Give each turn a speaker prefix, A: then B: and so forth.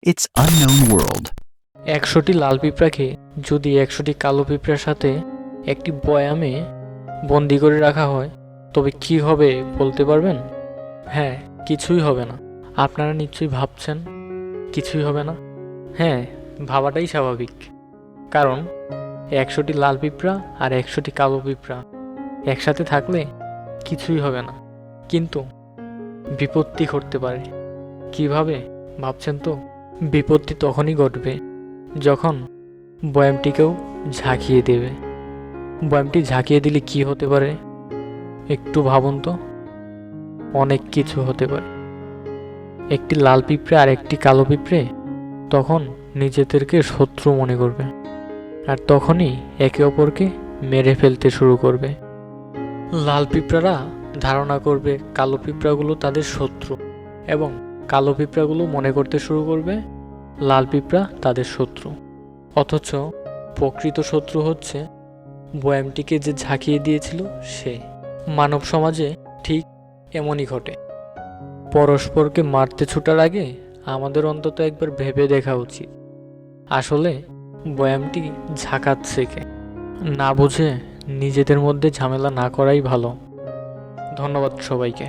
A: Its unknown world.
B: ১০০টি লাল পিঁপড়াকে যদি ১০০টি কালো পিঁপড়ার সাথে একটি বয়ামে বন্দি করে রাখা হয় তবে কি হবে বলতে পারবেন? হ্যাঁ, কিছুই হবে না। আপনারা নিশ্চয়ই ভাবছেন কিছুই হবে না। হ্যাঁ, ভাবাটাই স্বাভাবিক। কারণ ১০০টি লাল পিঁপড়া আর ১০০টি কালো পিঁপড়া একসাথে থাকলে কিছুই হবে না, কিন্তু বিপত্তি ঘটতে পারে। কিভাবে ভাবছেন তো? বিপত্তি তখনই ঘটবে যখন বয়ামটিকেও ঝাঁকিয়ে দেবে। বয়ামটি ঝাঁকিয়ে দিলে কি হতে পারে একটু ভাবুন তো। অনেক কিছু হতে পারে। একটি লাল পিঁপড়ে আর একটি কালো পিঁপড়ে তখন নিজেদেরকে শত্রু মনে করবে, আর তখনই একে অপরকে মেরে ফেলতে শুরু করবে। লাল পিঁপড়ারা ধারণা করবে কালো পিঁপড়াগুলো তাদের শত্রু, এবং কালো পিঁপড়াগুলো মনে করতে শুরু করবে লাল পিঁপড়া তাদের শত্রু। অথচ প্রকৃত শত্রু হচ্ছে বয়ামটিকে যে ঝাঁকিয়ে দিয়েছিল সে। মানব সমাজে ঠিক এমনই ঘটে। পরস্পরকে মারতে ছুটার আগে আমাদের অন্তত একবার ভেবে দেখা উচিত আসলে বয়ামটি ঝাঁকাচ্ছে কে। না বুঝে নিজেদের মধ্যে ঝামেলা না করাই ভালো। ধন্যবাদ সবাইকে।